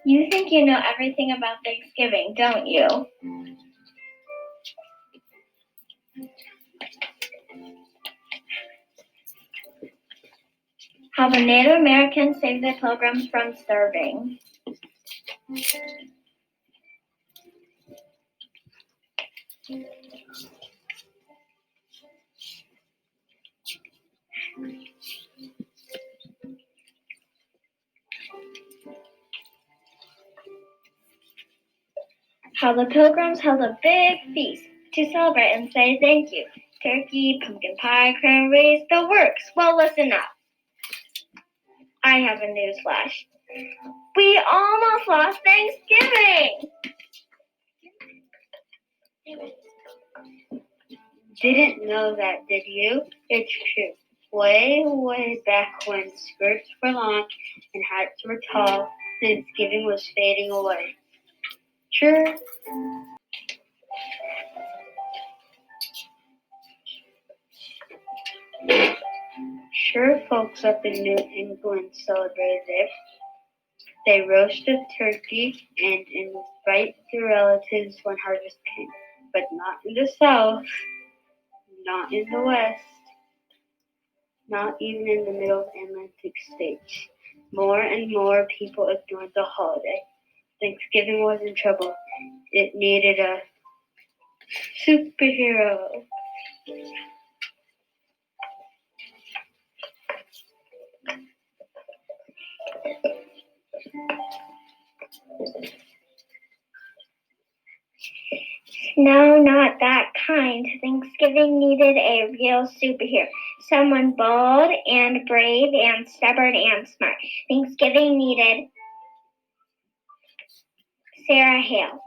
You think you know everything about Thanksgiving, don't you? How the Native Americans saved the Pilgrims from starving. How the Pilgrims held a big feast to celebrate and say thank you. Turkey, pumpkin pie, cranberries, the works. Well, listen up. I have a news flash. We almost lost Thanksgiving! Didn't know that, did you? It's true. Way back when skirts were long and hats were tall, Thanksgiving was fading away. Sure, folks up in New England celebrated it. They roasted turkey and invite their relatives when harvest came, but not in the South, not in the West, not even in the middle Atlantic states. More and more people ignored the holiday. Thanksgiving was in trouble. It needed a superhero. No, not that kind. Thanksgiving needed a real superhero. Someone bold and brave and stubborn and smart. Thanksgiving needed Sarah Hale.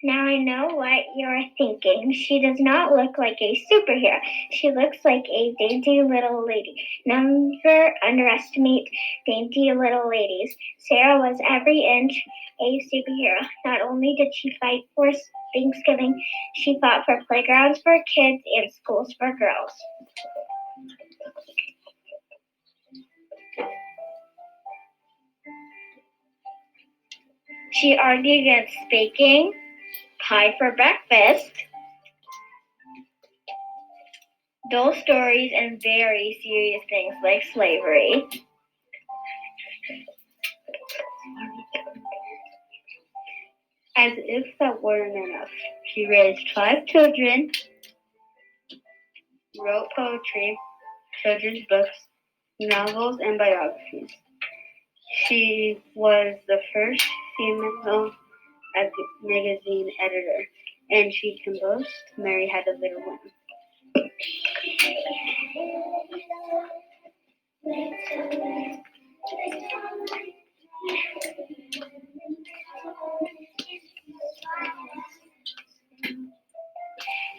Now I know what you're thinking. She does not look like a superhero. She looks like a dainty little lady. Never underestimate dainty little ladies. Sarah was every inch a superhero. Not only did she fight for Thanksgiving, she fought for playgrounds for kids and schools for girls. She argued against baking pie for breakfast, dull stories, and very serious things like slavery. As if that weren't enough, she raised 5 children, wrote poetry, children's books, novels, and biographies. She was the first female magazine editor, and she can boast Mary had a little lamb.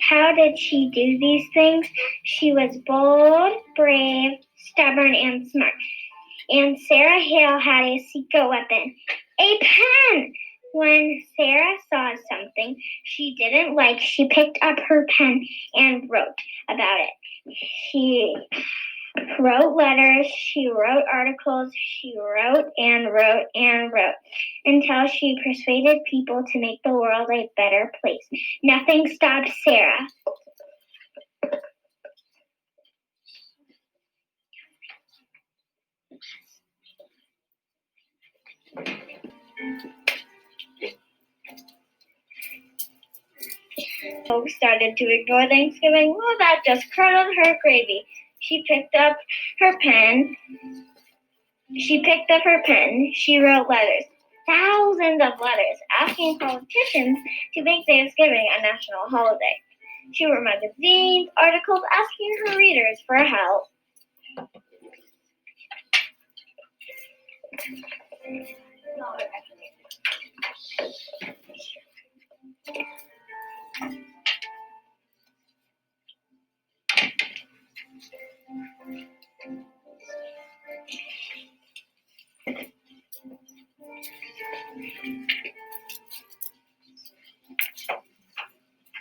How did she do these things? She was bold, brave, stubborn, and smart. And Sarah Hale had a secret weapon, a pen. When Sarah saw something she didn't like, she picked up her pen and wrote about it. She wrote letters, she wrote articles, she wrote and wrote and wrote until she persuaded people to make the world a better place. Nothing stopped Sarah. Folks started to ignore Thanksgiving. Well, that just curdled her gravy. She picked up her pen. She wrote letters, thousands of letters, asking politicians to make Thanksgiving a national holiday. She wrote magazines, articles, asking her readers for help.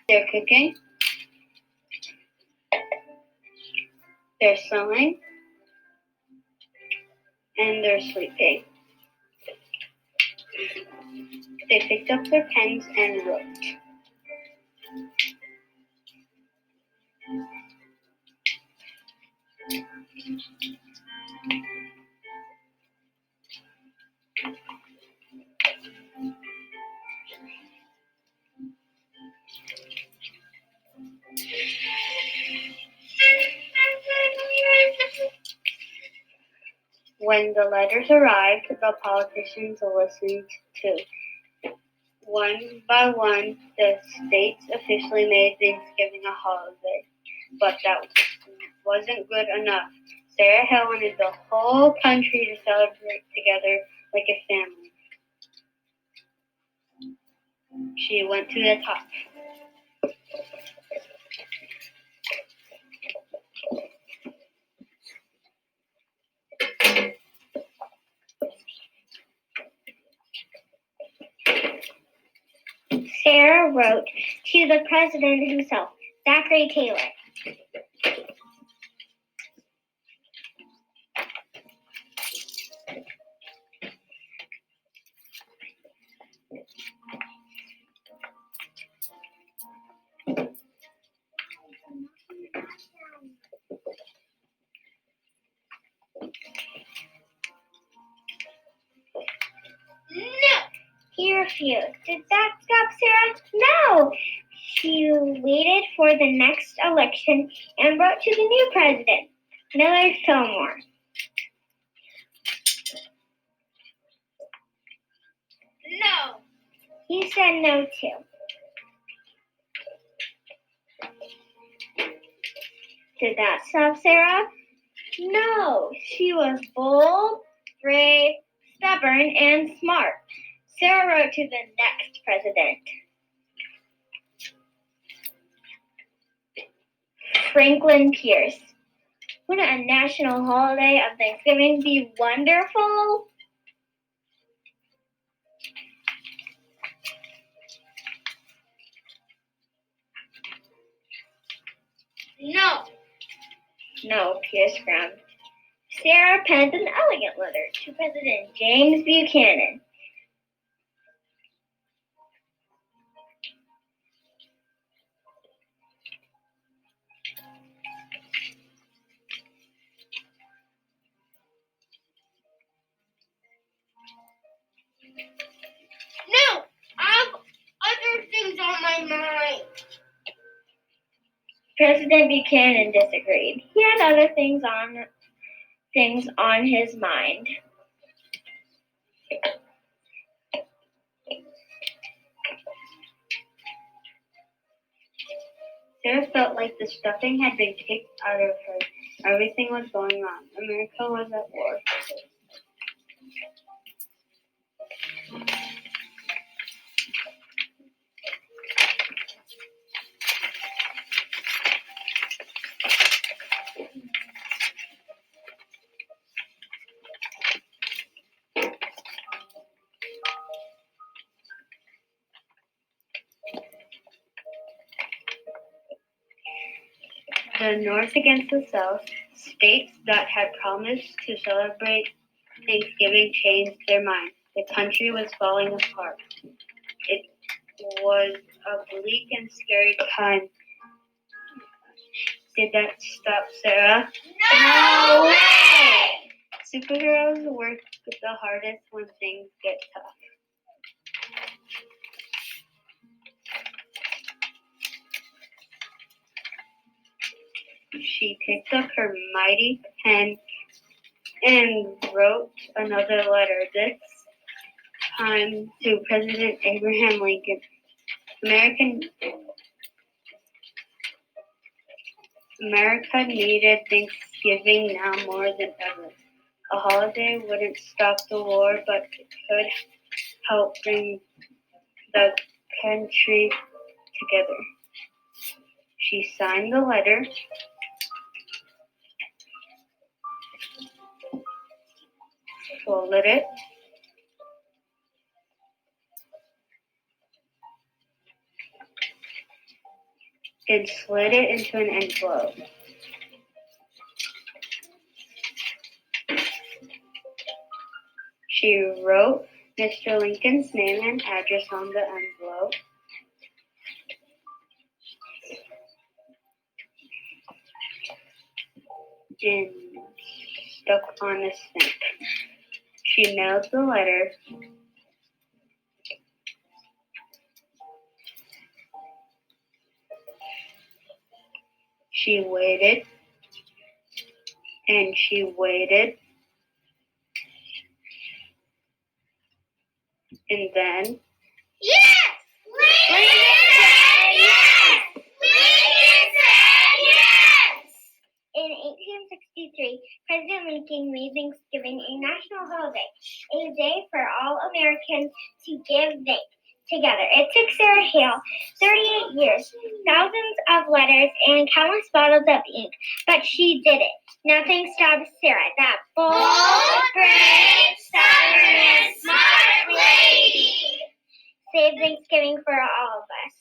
They're cooking, they're sewing, and they're sleeping. They picked up their pens and wrote. When the letters arrived, the politicians listened to. One by one, the states officially made Thanksgiving a holiday, but that wasn't good enough. Sarah Hill wanted the whole country to celebrate together like a family. She went to the top. Sarah wrote to the president himself, Zachary Taylor. No! He refused. Did that stop Sarah? No! She waited for the next election and wrote to the new president, Millard Fillmore. No! He said no too. Did that stop Sarah? No! She was bold, brave, stubborn, and smart. Sarah wrote to the next president, Franklin Pierce. Wouldn't a national holiday of Thanksgiving be wonderful? No. No, Pierce frowned. Sarah penned an elegant letter to President James Buchanan. No, I have other things on my mind. President Buchanan disagreed. He had other things on his mind. Sarah felt like the stuffing had been kicked out of her. Everything was going on. America was at war. The North against the South, states that had promised to celebrate Thanksgiving changed their mind. The country was falling apart. It was a bleak and scary time. Did that stop Sarah? No way! Superheroes work the hardest when things get tough. She picked up her mighty pen and wrote another letter, this time to President Abraham Lincoln. America needed Thanksgiving now more than ever. A holiday wouldn't stop the war, but it could help bring the country together. She signed the letter, folded it, and slid it into an envelope. She wrote Mr. Lincoln's name and address on the envelope, and stuck on a stamp. She mailed the letter. She waited, and she waited, and then Yes! Lincoln said yes! Lincoln said yes! In 1863, President Lincoln made Thanksgiving a national holiday, a day for all Americans to give thanks together. It took Sarah Hale 38 years, thousands of letters, and countless bottles of ink, but she did it. Nothing stopped Sarah, that bold, brave, stubborn, and smart lady. Save Thanksgiving for all of us.